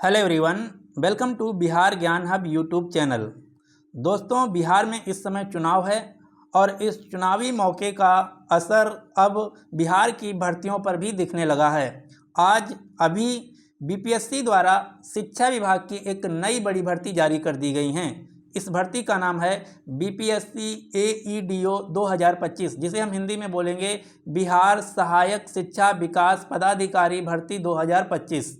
Hello everyone, welcome to Bihar Gyan hub YouTube channel. दोस्तों, बिहार में इस समय चुनाव है और इस चुनावी मौके का असर अब बिहार की भर्तियों पर भी दिखने लगा है। आज अभी बीपीएससी द्वारा शिक्षा विभाग की एक नई बड़ी भर्ती जारी कर दी गई हैं। इस भर्ती का नाम है बीपीएससी एईडीओ 2025, जिसे हम हिंदी में बोलेंगे बिहार सहायक शिक्षा विकास पदाधिकारी भर्ती 2025।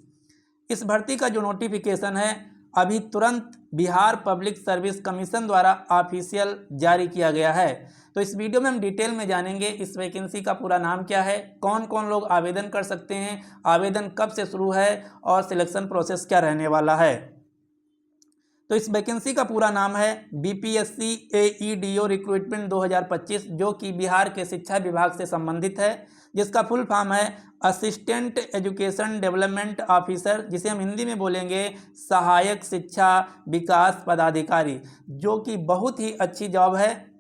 इस भर्ती का जो नोटिफिकेशन है अभी तुरंत बिहार पब्लिक सर्विस कमीशन द्वारा ऑफिशियल जारी किया गया है। तो इस वीडियो में हम डिटेल में जानेंगे इस वैकेंसी का पूरा नाम क्या है, कौन कौन लोग आवेदन कर सकते हैं, आवेदन कब से शुरू है और सिलेक्शन प्रोसेस क्या रहने वाला है। तो इस वैकेंसी का पूरा नाम है बीपीएससी एईडीओ रिक्रूटमेंट 2025, जो कि बिहार के शिक्षा विभाग से संबंधित है, जिसका फुल फॉर्म है असिस्टेंट एजुकेशन डेवलपमेंट ऑफिसर, जिसे हम हिंदी में बोलेंगे सहायक शिक्षा विकास पदाधिकारी, जो कि बहुत ही अच्छी जॉब है।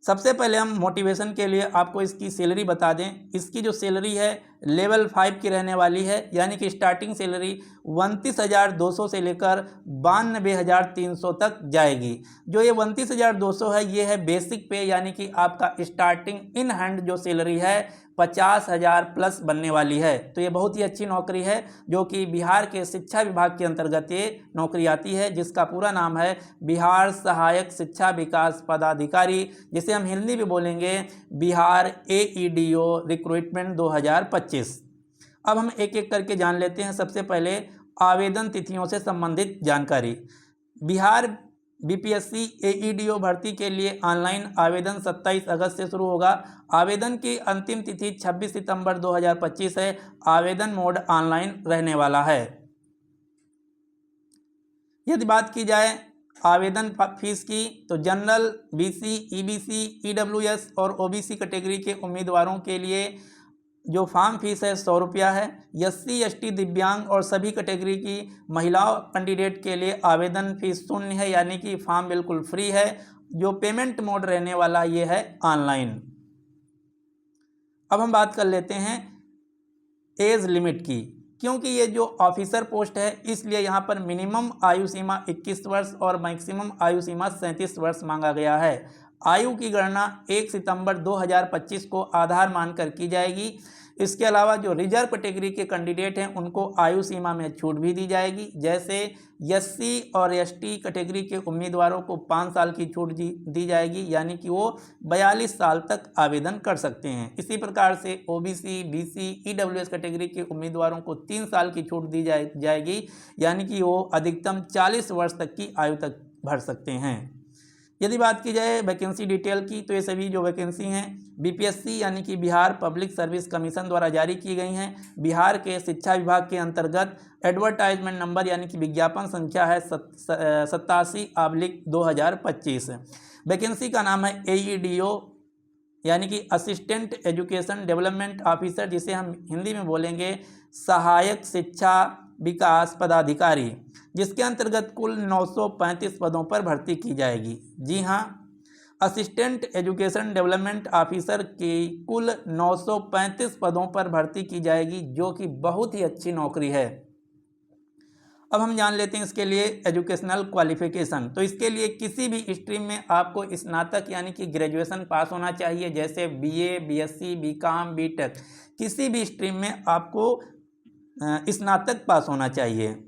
सबसे पहले हम मोटिवेशन के लिए आपको इसकी सैलरी बता दें। इसकी जो सैलरी है लेवल 5 की रहने वाली है, यानी कि स्टार्टिंग सैलरी 29,200 से लेकर 92,300 तक जाएगी। जो ये 29,200 है ये है बेसिक पे, यानी कि आपका स्टार्टिंग इन हैंड जो सैलरी है 50,000 प्लस बनने वाली है। तो ये बहुत ही अच्छी नौकरी है, जो कि बिहार के शिक्षा विभाग के अंतर्गत ये नौकरी आती है, जिसका पूरा नाम है बिहार सहायक शिक्षा विकास पदाधिकारी, जिसे हम हिंदी में बोलेंगे बिहार एईडीओ रिक्रूटमेंट 2025। अब हम एक एक करके जान लेते हैं। सबसे पहले आवेदन तिथियों से संबंधित जानकारी। बिहार बीपीएससी एईडीओ भर्ती के लिए ऑनलाइन आवेदन 27 अगस्त से शुरू होगा। आवेदन की अंतिम तिथि 26 सितंबर 2025 है। आवेदन मोड ऑनलाइन रहने वाला है। यदि बात की जाए आवेदन फीस की, तो जनरल, बीसी, ईबीसी, ईडब्ल्यूएस और ओबीसी कैटेगरी के उम्मीदवारों के लिए जो फॉर्म फीस है 100 रुपया है। एससी, एसटी, दिव्यांग और सभी कैटेगरी की महिलाओं कैंडिडेट के लिए आवेदन फीस शून्य है, यानी कि फॉर्म बिल्कुल फ्री है। जो पेमेंट मोड रहने वाला ये है ऑनलाइन। अब हम बात कर लेते हैं एज लिमिट की। क्योंकि ये जो ऑफिसर पोस्ट है इसलिए यहाँ पर मिनिमम आयु सीमा 21 वर्ष और मैक्सिमम आयु सीमा 37 वर्ष मांगा गया है। आयु की गणना 1 सितंबर 2025 को आधार मानकर की जाएगी। इसके अलावा जो रिजर्व कैटेगरी के कैंडिडेट हैं उनको आयु सीमा में छूट भी दी जाएगी। जैसे एससी और एसटी कैटेगरी के उम्मीदवारों को 5 साल की छूट दी जाएगी, यानी कि वो 42 साल तक आवेदन कर सकते हैं। इसी प्रकार से ओबीसी, बीसी, ईडब्ल्यूएस कैटेगरी के उम्मीदवारों को 3 साल की छूट दी जाएगी, यानी कि वो अधिकतम 40 वर्ष तक की आयु तक भर सकते हैं। यदि बात की जाए वैकेंसी डिटेल की, तो ये सभी जो वैकेंसी हैं बीपीएससी यानी कि बिहार पब्लिक सर्विस कमीशन द्वारा जारी की गई हैं। बिहार के शिक्षा विभाग के अंतर्गत एडवर्टाइजमेंट नंबर यानी कि विज्ञापन संख्या है 87/2025। वैकेंसी का नाम है एईडीओ यानी कि असिस्टेंट एजुकेशन डेवलपमेंट ऑफिसर, जिसे हम हिंदी में बोलेंगे सहायक शिक्षा विकास पदाधिकारी, जिसके अंतर्गत कुल 935 पदों पर भर्ती की जाएगी। जी हाँ, असिस्टेंट एजुकेशन डेवलपमेंट ऑफिसर की कुल 935 पदों पर भर्ती की जाएगी, जो कि बहुत ही अच्छी नौकरी है। अब हम जान लेते हैं इसके लिए एजुकेशनल क्वालिफिकेशन। तो इसके लिए किसी भी स्ट्रीम में आपको स्नातक यानी कि ग्रेजुएशन पास होना चाहिए, जैसे बीए, बीएससी, बीकॉम, बीटेक, किसी भी स्ट्रीम में आपको स्नातक पास होना चाहिए।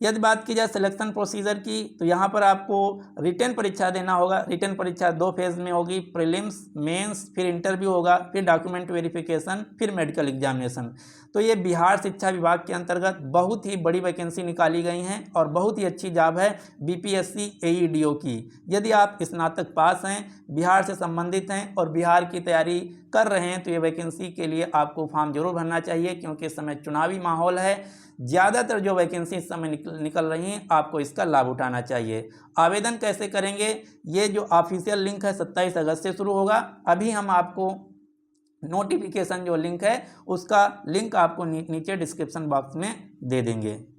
यदि बात की जाए सिलेक्शन प्रोसीजर की, तो यहाँ पर आपको रिटन परीक्षा देना होगा। रिटन परीक्षा 2 फेज में होगी, प्रीलिम्स, मेंस, फिर इंटरव्यू होगा, फिर डॉक्यूमेंट वेरिफिकेशन, फिर मेडिकल एग्जामिनेशन। तो ये बिहार शिक्षा विभाग के अंतर्गत बहुत ही बड़ी वैकेंसी निकाली गई हैं और बहुत ही अच्छी जॉब है बीपीएससी एईडीओ की। यदि आप स्नातक पास हैं, बिहार से संबंधित हैं और बिहार की तैयारी कर रहे हैं, तो ये वैकेंसी के लिए आपको फॉर्म जरूर भरना चाहिए, क्योंकि इस समय चुनावी माहौल है। ज़्यादातर जो वैकेंसी इस समय निकल रही हैं, आपको इसका लाभ उठाना चाहिए। आवेदन कैसे करेंगे? ये जो ऑफिशियल लिंक है 27 अगस्त से शुरू होगा। अभी हम आपको नोटिफिकेशन जो लिंक है उसका लिंक आपको नीचे डिस्क्रिप्शन बॉक्स में दे देंगे।